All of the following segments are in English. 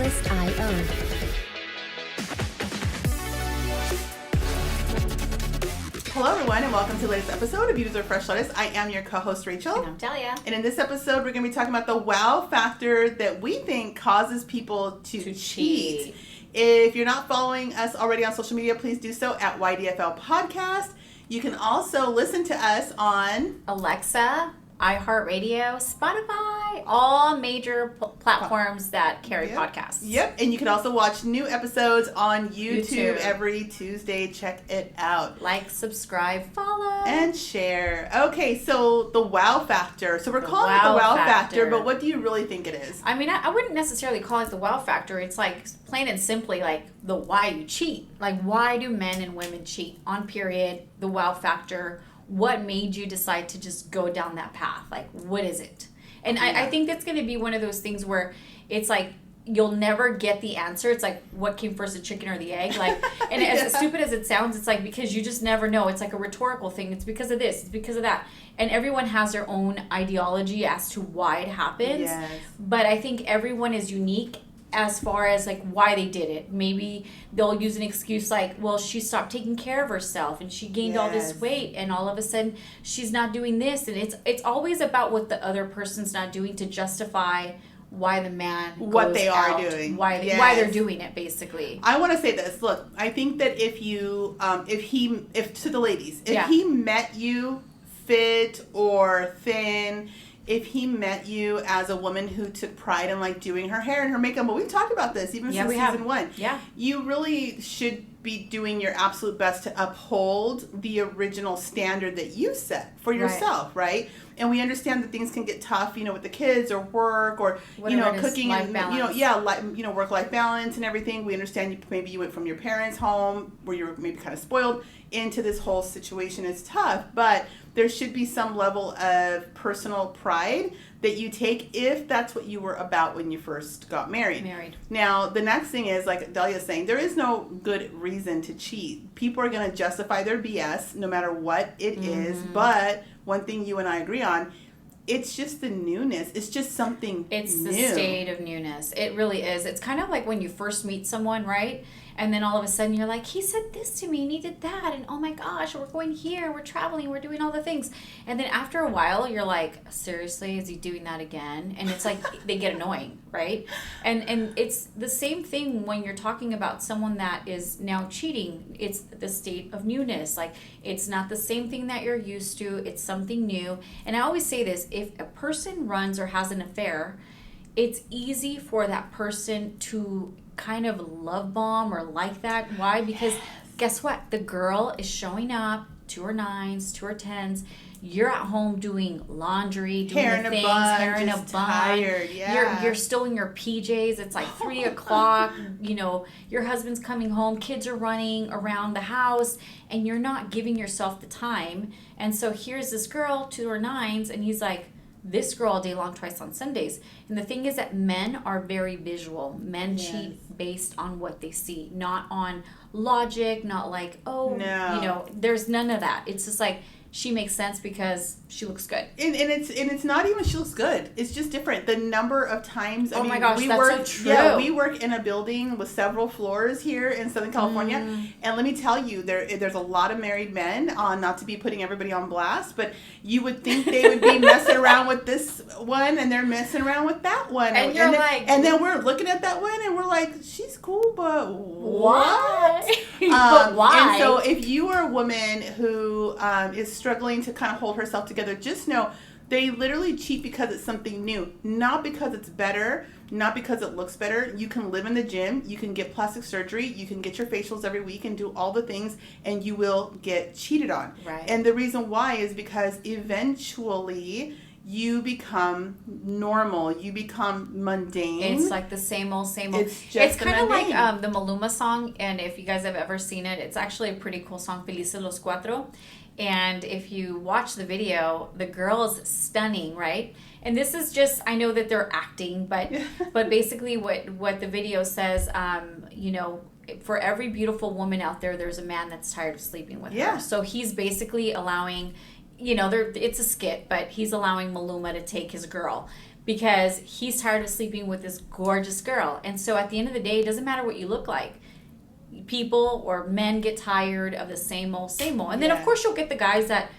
Freshlist.io. Hello everyone and welcome to the latest episode of Beauties or Fresh Lettuce. I am your co-host Rachel. And I'm Talia. And in this episode we're going to be talking about the wow factor that we think causes people to cheat. If you're not following us already on social media, please do so at YDFL Podcast. You can also listen to us on Alexa, iHeartRadio, Spotify, all major platforms that carry podcasts. Yep, and you can also watch new episodes on YouTube every Tuesday. Check it out. Like, subscribe, follow. And share. Okay, so the wow factor. So we're calling it the wow factor, but what do you really think it is? I mean, I wouldn't necessarily call it the wow factor. It's like plain and simply like the why you cheat. Like, why do men and women cheat on period? The wow factor. What made you decide to just go down that path? Like, what is it? And I think that's going to be one of those things where it's like, you'll never get the answer. It's like, what came first, the chicken or the egg? Like, and as stupid as it sounds, it's like, because you just never know. It's like a rhetorical thing. It's because of this. It's because of that. And everyone has their own ideology as to why it happens. Yes. But I think everyone is unique as far as like why they did it. Maybe they'll use an excuse like, well, she stopped taking care of herself and she gained all this weight and all of a sudden she's not doing this. And it's always about what the other person's not doing to jusui why the man what they are doing, why they're doing it. Basically, I want to say this. Look, I think that if you if to the ladies, if he met you fit or thin, if he met you as a woman who took pride in like doing her hair and her makeup, but we've talked about this even since season 1. Yeah, you really should be doing your absolute best to uphold the original standard that you set for yourself, right? And we understand that things can get tough, with the kids or work or cooking and work-life balance and everything. We understand maybe you went from your parents' home where you were maybe kind of spoiled into this whole situation. It's tough, but there should be some level of personal pride that you take if that's what you were about when you first got married. Now, the next thing is, like Delia's saying, there is no good reason to cheat. People are going to justify their BS no matter what it is. But one thing you and I agree on, it's just the newness. It's just something It's new. The state of newness. It really is. It's kind of like when you first meet someone, right? And then all of a sudden you're like, he said this to me and he did that. And oh my gosh, we're going here, we're traveling, we're doing all the things. And then after a while, you're like, seriously, is he doing that again? And it's like, they get annoying, right? And it's the same thing when you're talking about someone that is now cheating. It's the state of newness. Like, it's not the same thing that you're used to. It's something new. And I always say this, if a person runs or has an affair, it's easy for that person to kind of love bomb or like that. Why? Because guess what? The girl is showing up to her 9s, to her 10s. You're at home doing laundry, doing hair the things, hair in a bun. Tired, You're still in your PJs. It's like 3 o'clock. Your husband's coming home. Kids are running around the house, and you're not giving yourself the time. And so here's this girl to her 9s, and he's like, this girl all day long, twice on Sundays. And the thing is that men are very visual. Men cheat based on what they see, not on logic, not like, there's none of that. It's just like, she makes sense because she looks good. And it's not even she looks good. It's just different. The number of times. My gosh, that's so true. Yeah, we work in a building with several floors here in Southern California, and let me tell you, there's a lot of married men. Not to be putting everybody on blast, but you would think they would be messing around with this one, and they're messing around with that one, and then we're looking at that one, and we're like, she's cool, but what? But why? And so if you are a woman who is struggling to kind of hold herself together, just know they literally cheat because it's something new, not because it's better, not because it looks better. You can live in the gym, you can get plastic surgery, you can get your facials every week and do all the things, and you will get cheated on. Right. And the reason why is because eventually you become normal, you become mundane. It's like the same old. It's kind of like the Maluma song, and if you guys have ever seen it, it's actually a pretty cool song, Felices los Cuatro. And if you watch the video, the girl is stunning, right? And this is just, I know that they're acting, but basically what the video says, for every beautiful woman out there, there's a man that's tired of sleeping with her. So he's basically allowing, it's a skit, but he's allowing Maluma to take his girl. because he's tired of sleeping with this gorgeous girl. And so at the end of the day, it doesn't matter what you look like. People or men get tired of the same old, same old. And then, of course, you'll get the guys that,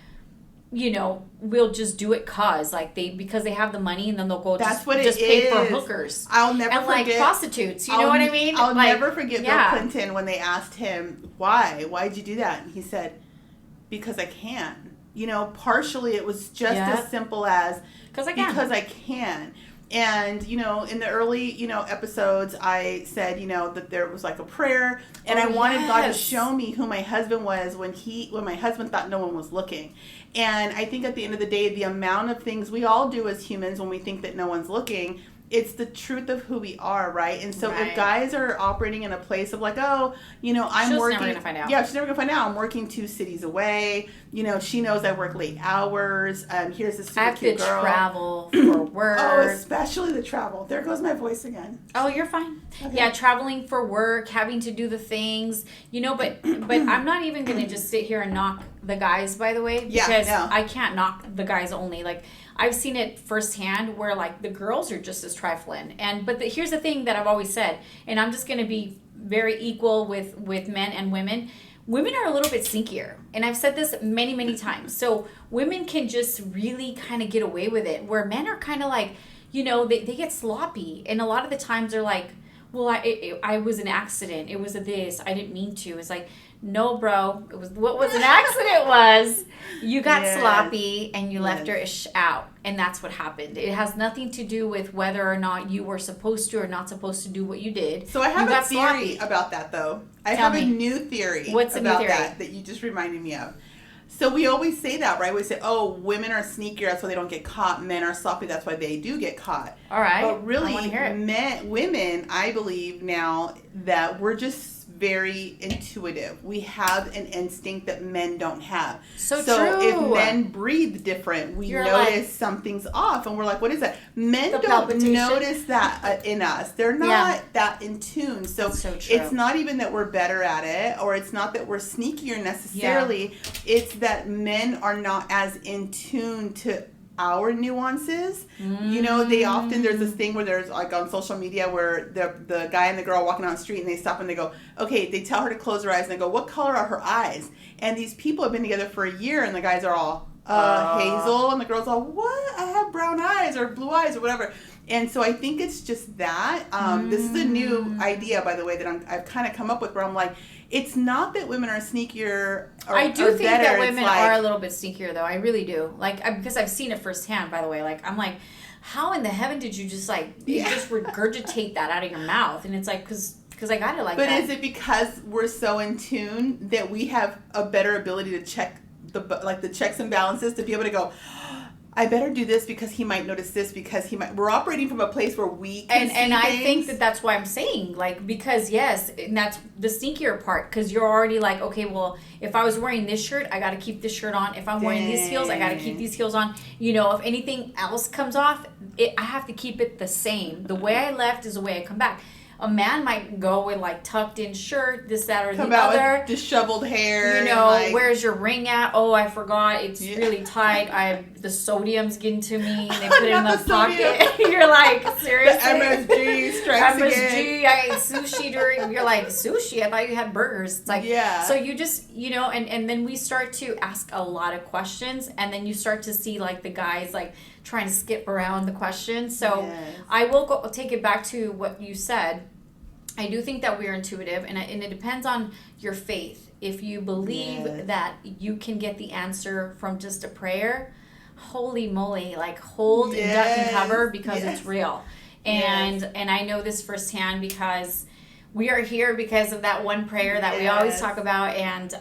you know, will just do it because they have the money, and then they'll go just pay for hookers. I'll never forget. And like prostitutes, you know what I mean? I'll never forget Bill Clinton when they asked him, why'd you do that? And he said, because I can. You know, partially it was just as simple as because I can. And, you know, in the early, you know, episodes, I said, you know, that there was like a prayer, and I wanted God to show me who my husband was when my husband thought no one was looking. And I think at the end of the day, the amount of things we all do as humans when we think that no one's looking, it's the truth of who we are, right? And so if guys are operating in a place of like, oh, you know, I'm working. She's never going to find out. Yeah, she's never going to find out. I'm working 2 cities away. You know, she knows I work late hours. Here's this super cute girl. I have to travel for work. Oh, especially the travel. There goes my voice again. Oh, you're fine. Okay. Yeah, traveling for work, having to do the things, you know, but I'm not even going to just sit here and knock the guys, by the way, because I can't knock the guys only. Like, I've seen it firsthand where like the girls are just as trifling. But here's the thing that I've always said, and I'm just going to be very equal with men and women. Women are a little bit stinkier, and I've said this many, many times. So women can just really kind of get away with it, where men are kind of like, you know, they get sloppy, and a lot of the times they're like, well, I was an accident. It was a this. I didn't mean to. It's like, no, bro. It was what was an accident was you got sloppy and you left her out, and that's what happened. It has nothing to do with whether or not you were supposed to or not supposed to do what you did. So I have a theory about that, though. I have a new theory. What's the new theory that you just reminded me of? So we always say that, right? We say, oh, women are sneakier, that's why they don't get caught. Men are sloppy, that's why they do get caught. All right. But really, women, I believe now that we're just very intuitive. We have an instinct that men don't have. So true. If men breathe different, we notice something's off, and we're like, what is that? Men don't notice that in us. They're not that in tune. So it's not even that we're better at it, or it's not that we're sneakier necessarily. It's that men are not as in tune to our nuances. You know, they often, there's this thing where there's like on social media where the guy and the girl walking down the street, and they stop and they go, okay, they tell her to close her eyes, and they go, what color are her eyes? And these people have been together for a year, and the guys are all hazel, and the girl's all, what? I have brown eyes or blue eyes or whatever. And so I think it's just that. This is a new idea, by the way, that I've kind of come up with, where I'm like, it's not that women are sneakier or I do think better. that women are a little bit sneakier, though. I really do. Like, because I've seen it firsthand, by the way. Like, I'm like, how in the heaven did you just, like, just regurgitate that out of your mouth? And it's like, because I got it like that. But is it because we're so in tune that we have a better ability to check the checks and balances, to be able to go, I better do this because he might notice this, because he might. We're operating from a place where we can see and I things. think that's why I'm saying, like, because yes, and that's the stinkier part, because you're already like, okay, well, if I was wearing this shirt, I got to keep this shirt on. If I'm wearing these heels, I got to keep these heels on. You know, if anything else comes off, I have to keep it the same. The way I left is the way I come back. A man might go with like tucked in shirt, this, that, or the other. With disheveled hair. You know, where's your ring at? Oh, I forgot. It's really tight. The sodium's getting to me. They put it in the pocket. You're like, seriously? The MSG strikes again. I ate sushi during. You're like, sushi? I thought you had burgers. It's like, so you just, you know, and then we start to ask a lot of questions, and then you start to see like the guys like trying to skip around the questions. So I will take it back to what you said. I do think that we're intuitive, and it depends on your faith. If you believe that you can get the answer from just a prayer, holy moly, like hold and duck and cover, because it's real. And I know this firsthand, because we are here because of that one prayer that we always talk about, and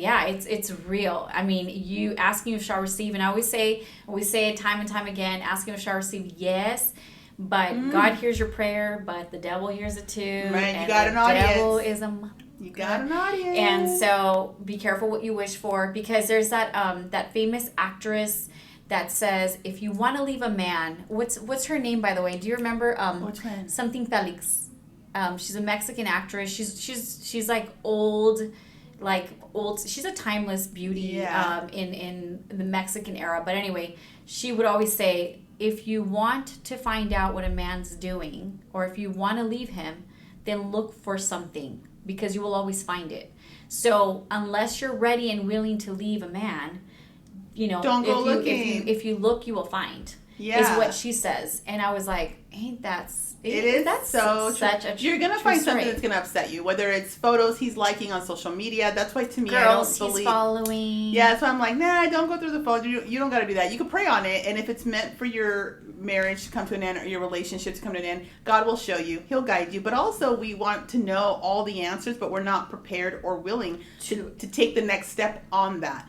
yeah, it's real. I mean, you asking if shall receive, and I always say, we say it time and time again, asking if shall receive, yes. But God hears your prayer, but the devil hears it too. Right, and you got an audience. The devil is you got an audience. And so be careful what you wish for, because there's that famous actress that says, if you want to leave a man, what's her name, by the way? Do you remember? Which one? Something Felix. She's a Mexican actress. She's like old. She's a timeless beauty in the Mexican era. But anyway, she would always say, if you want to find out what a man's doing, or if you want to leave him, then look for something, because you will always find it. So unless you're ready and willing to leave a man, don't go looking. If you look, you will find. Yeah, is what she says. And I was like, that's so such true. a You're gonna find something that's gonna upset you, whether it's photos he's liking on social media. That's why, to me, girls I don't believe he's following. Yeah, so I'm like, nah, don't go through the photos. You don't got to do that. You can pray on it, and if it's meant for your marriage to come to an end, or your relationship to come to an end, God will show you. He'll guide you. But also, we want to know all the answers, but we're not prepared or willing to take the next step on that.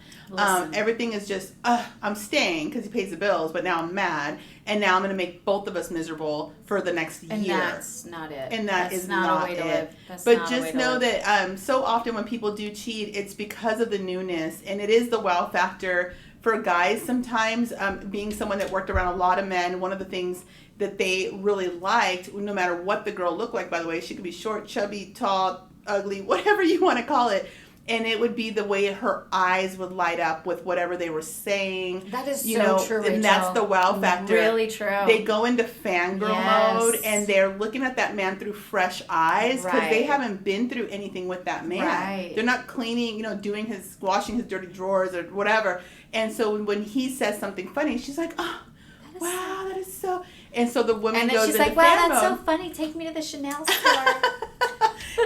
Everything is just, I'm staying because he pays the bills, but now I'm mad, and now I'm going to make both of us miserable for the next year. And that's not it. And that's not a way to live. But just know that so often when people do cheat, it's because of the newness, and it is the wow factor for guys sometimes. Being someone that worked around a lot of men, one of the things that they really liked, no matter what the girl looked like, by the way, she could be short, chubby, tall, ugly, whatever you want to call it, and it would be the way her eyes would light up with whatever they were saying. That is so true, Rachel. And that's the wow factor. Really true. They go into fangirl mode, and they're looking at that man through fresh eyes, because they haven't been through anything with that man. Right. They're not cleaning, washing his dirty drawers or whatever. And so when he says something funny, she's like, oh, wow, that is so... And so the woman goes into fan mode. And then she's like, wow, that's so funny. Take me to the Chanel store.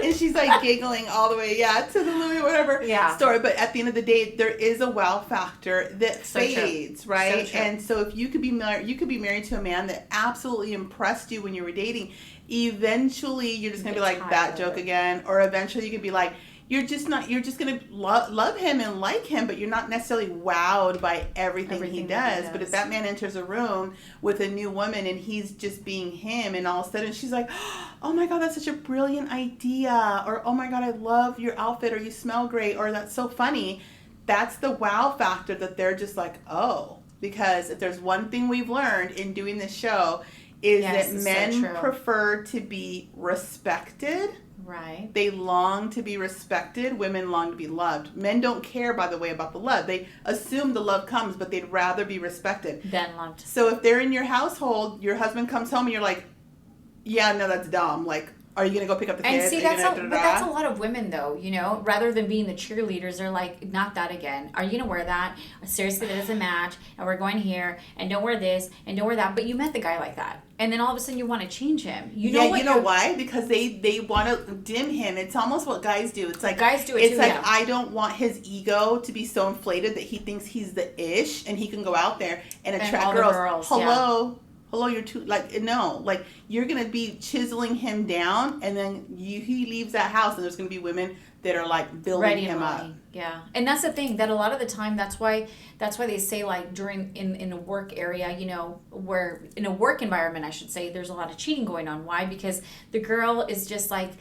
And she's like giggling all the way, to the Louis whatever store. But at the end of the day, there is a wow factor that fades, right? So and so if you could be married to a man that absolutely impressed you when you were dating, eventually you're just gonna be like, that joke again, or eventually you could be like, you're just going to love him and like him, but you're not necessarily wowed by everything he does. But if that man enters a room with a new woman and he's just being him, and all of a sudden she's like, oh my God, that's such a brilliant idea, or oh my God, I love your outfit, or you smell great, or that's so funny. That's the wow factor that they're just like, oh. Because if there's one thing we've learned in doing this show, is that men prefer to be respected. Right. They long to be respected. Women long to be loved. Men don't care, by the way, about the love. They assume the love comes, but they'd rather be respected than loved. So if they're in your household, your husband comes home and you're like, yeah, no, that's dumb. Like, are you going to go pick up the kids? And see, that's a lot of women, though, rather than being the cheerleaders, they're like, not that again. Are you going to wear that? Seriously, that doesn't match. And we're going here. And don't wear this. And don't wear that. But you met the guy like that. And then all of a sudden you want to change him. You know why? Because they want to dim him. It's almost what guys do. It's like guys do it too. It's like, I don't want his ego to be so inflated that he thinks he's the ish and he can go out there and attract girls. Hello, you're too, you're going to be chiseling him down, and then he leaves that house, and there's going to be women that are like building him up. Yeah. And that's the thing, that a lot of the time, that's why they say, like, during in a work area, where in a work environment, I should say, there's a lot of cheating going on. Why? Because the girl is just like,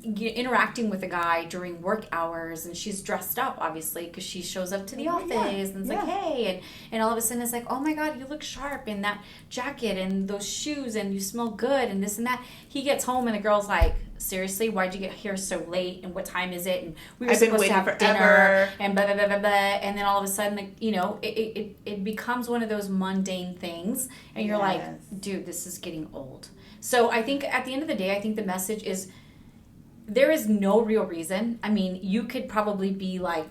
interacting with a guy during work hours, and she's dressed up, obviously, because she shows up to the office, and it's like, hey, and all of a sudden it's like, oh my God, you look sharp in that jacket and those shoes, and you smell good, and this and that. He gets home, and the girl's like, seriously, why'd you get here so late, and what time is it, and we were supposed to have dinner, and blah, blah, blah, blah, blah. And then all of a sudden, it becomes one of those mundane things, and you're like, dude, this is getting old. So I think at the end of the day, I think the message is, there is no real reason. I mean, you could probably be like,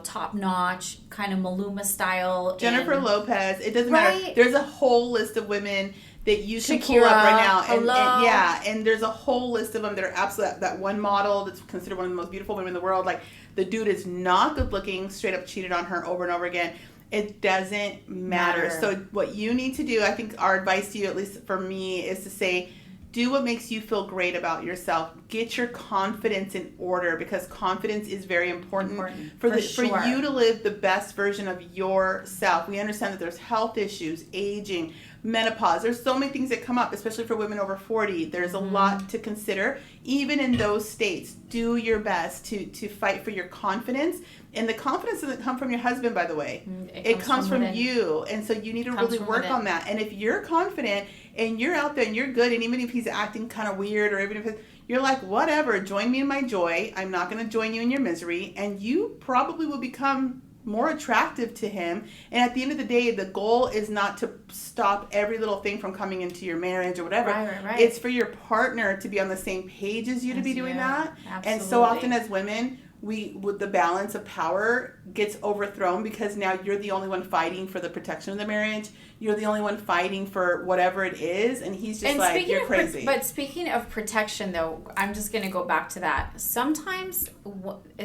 top notch, kind of Maluma style. Jennifer Lopez. It doesn't matter. There's a whole list of women that you can Shakira, pull up right now. And there's a whole list of them that are absolute. That one model that's considered one of the most beautiful women in the world. Like, the dude is not good looking, straight up cheated on her over and over again. It doesn't matter. So what you need to do, I think our advice to you, at least for me, is to say, do what makes you feel great about yourself. Get your confidence in order, because confidence is very important for you to live the best version of yourself. We understand that there's health issues, aging, menopause. There's so many things that come up, especially for women over 40. There's a lot to consider. Even in those states, do your best to fight for your confidence. And the confidence doesn't come from your husband, by the way. It comes from you. And so you need to really work on that. And if you're confident and you're out there and you're good, and even if he's acting kind of weird, or even if you're like, whatever, join me in my joy. I'm not going to join you in your misery. And you probably will become more attractive to him. And at the end of the day, the goal is not to stop every little thing from coming into your marriage or whatever. Right. It's for your partner to be on the same page as you to be doing that. Absolutely. And so often as women, with the balance of power gets overthrown because now you're the only one fighting for the protection of the marriage. You're the only one fighting for whatever it is, and he's just like, you're crazy. But speaking of protection, though, I'm just going to go back to that. Sometimes,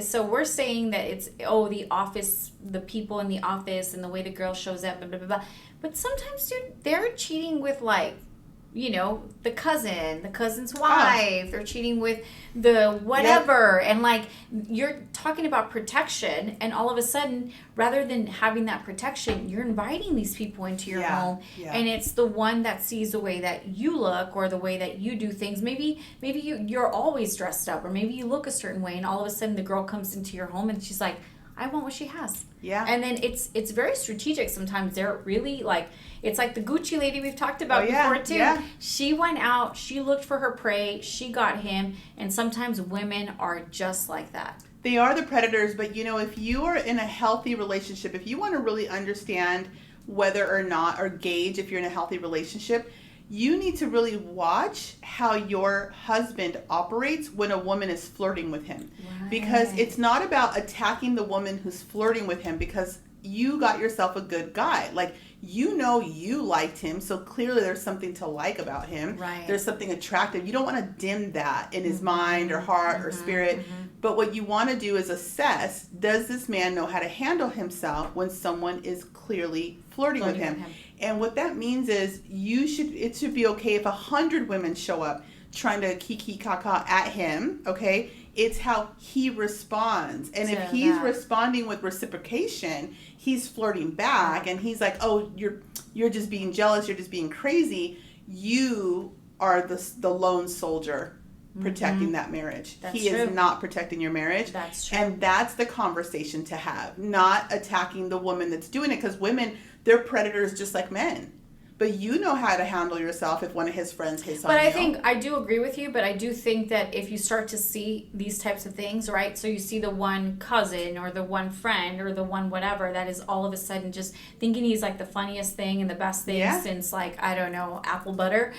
so we're saying that it's, the office, the people in the office, and the way the girl shows up, blah, blah, blah, blah. But sometimes, dude, they're cheating with, like, the cousin's wife. They're cheating with the whatever. Yep. And like, you're talking about protection, and all of a sudden, rather than having that protection, you're inviting these people into your home. Yeah. And it's the one that sees the way that you look or the way that you do things. Maybe you're always dressed up, or maybe you look a certain way, and all of a sudden the girl comes into your home and she's like, I want what she has. Yeah. And then it's very strategic sometimes. They're really like, it's like the Gucci lady we've talked about before too. Yeah. She went out, she looked for her prey, she got him, and sometimes women are just like that. They are the predators, but if you are in a healthy relationship, if you want to really understand whether or not, or gauge if you're in a healthy relationship, you need to really watch how your husband operates when a woman is flirting with him. Right. Because it's not about attacking the woman who's flirting with him, because you got yourself a good guy. Like, you liked him, so clearly there's something to like about him. Right. There's something attractive. You don't want to dim that in his mind or heart or spirit. But what you want to do is assess, does this man know how to handle himself when someone is clearly flirting with him? And what that means is it should be okay if 100 women show up trying to kiki kaka at him, okay? It's how he responds. And if he's responding with reciprocation, he's flirting back, and he's like, oh, you're just being jealous, you're just being crazy. You are the lone soldier protecting that marriage. He is not protecting your marriage. That's true. And that's the conversation to have, not attacking the woman that's doing it, because women, they're predators just like men. But you know how to handle yourself if one of his friends hits on you. But I think, I do agree with you, but I do think that if you start to see these types of things, right? So you see the one cousin or the one friend or the one whatever that is all of a sudden just thinking he's like the funniest thing and the best thing since, like, I don't know, apple butter.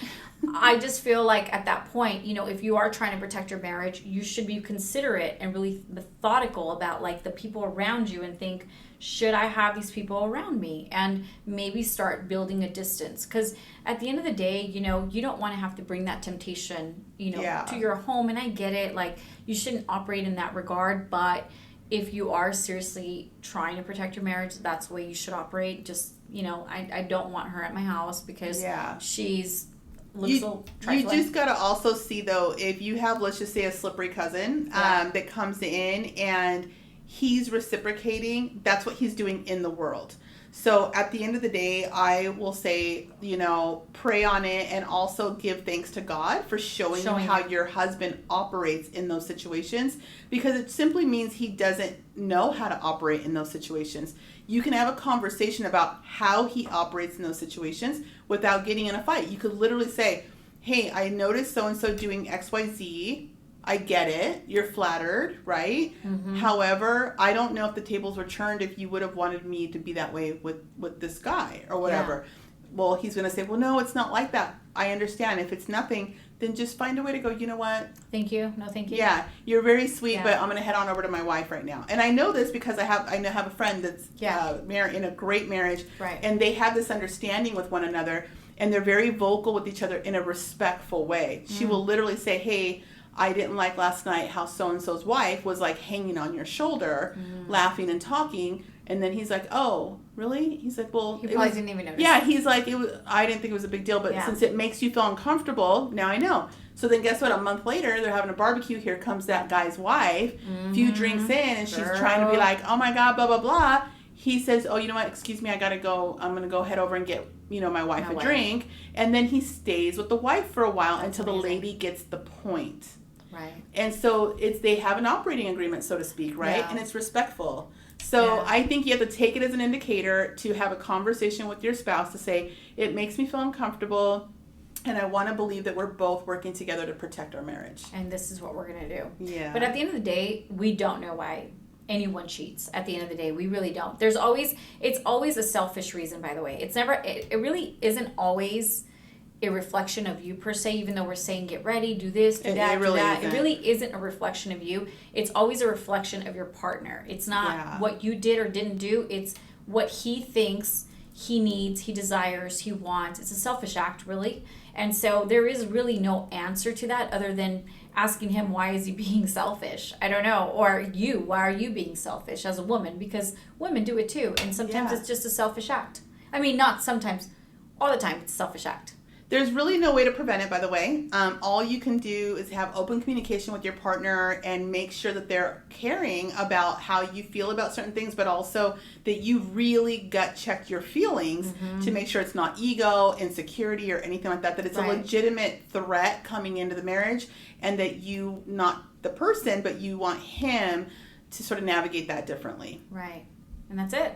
I just feel like at that point, if you are trying to protect your marriage, you should be considerate and really methodical about, like, the people around you, and think, should I have these people around me? And maybe start building a distance. Because at the end of the day, you don't want to have to bring that temptation, to your home. And I get it. Like, you shouldn't operate in that regard. But if you are seriously trying to protect your marriage, that's the way you should operate. Just, I don't want her at my house because she's... You just got to also see, though, if you have, let's just say, a slippery cousin that comes in and he's reciprocating, that's what he's doing in the world. So at the end of the day, I will say, pray on it, and also give thanks to God for showing you how your husband operates in those situations, because it simply means he doesn't know how to operate in those situations. You can have a conversation about how he operates in those situations without getting in a fight. You could literally say, hey, I noticed so-and-so doing XYZ. I get it. You're flattered, right? Mm-hmm. However, I don't know if the tables were turned if you would have wanted me to be that way with this guy or whatever. Yeah. Well, he's going to say, well, no, it's not like that. I understand. If it's nothing, then just find a way to go, you know what? Thank you. No, thank you. Yeah, you're very sweet, but I'm going to head on over to my wife right now. And I know this because I have a friend that's married in a great marriage. Right. And they have this understanding with one another, and they're very vocal with each other in a respectful way. She will literally say, hey, I didn't like last night how so-and-so's wife was like hanging on your shoulder, laughing and talking. And then he's like, oh, really? He's like, well, he probably didn't even notice. Yeah, he's like, I didn't think it was a big deal, but since it makes you feel uncomfortable, now I know. So then guess what? A month later, they're having a barbecue. Here comes that guy's wife, few drinks in, and she's trying to be like, oh my God, blah, blah, blah. He says, oh, you know what? Excuse me, I got to go. I'm going to go head over and get, my wife a drink. And then he stays with the wife for a while until the lady gets the point. Right. And so they have an operating agreement, so to speak, right? Yeah. And it's respectful. So I think you have to take it as an indicator to have a conversation with your spouse to say, it makes me feel uncomfortable, and I want to believe that we're both working together to protect our marriage. And this is what we're going to do. Yeah. But at the end of the day, we don't know why anyone cheats at the end of the day. We really don't. It's always a selfish reason, by the way. It really isn't always a reflection of you per se, even though we're saying get ready, do this, do that, do that. It really isn't a reflection of you. It's always a reflection of your partner. It's not what you did or didn't do. It's what he thinks he needs, he desires, he wants. It's a selfish act, really. And so there is really no answer to that other than asking him, why is he being selfish? I don't know. Or why are you being selfish as a woman? Because women do it too. And sometimes it's just a selfish act. I mean, not sometimes, all the time it's a selfish act. There's really no way to prevent it, by the way. All you can do is have open communication with your partner and make sure that they're caring about how you feel about certain things, but also that you really gut check your feelings to make sure it's not ego, insecurity, or anything like that, that it's a legitimate threat coming into the marriage, and that you, not the person, but you want him to sort of navigate that differently. Right. And that's it.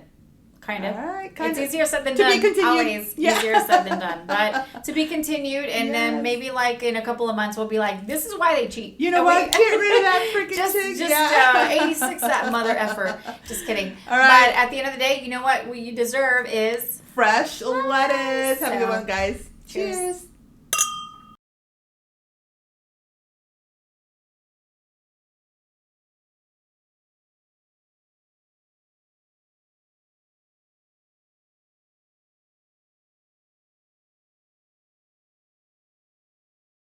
Kind of. All right, it's easier said than done. To be continued. Always easier said than done. But to be continued, and then maybe like in a couple of months we'll be like, this is why they cheat. You know what? Get rid of that freaking chick. Just 86 that mother effer. Just kidding. All right. But at the end of the day, you know what you deserve is fresh lettuce. Have a good one, guys. Cheers.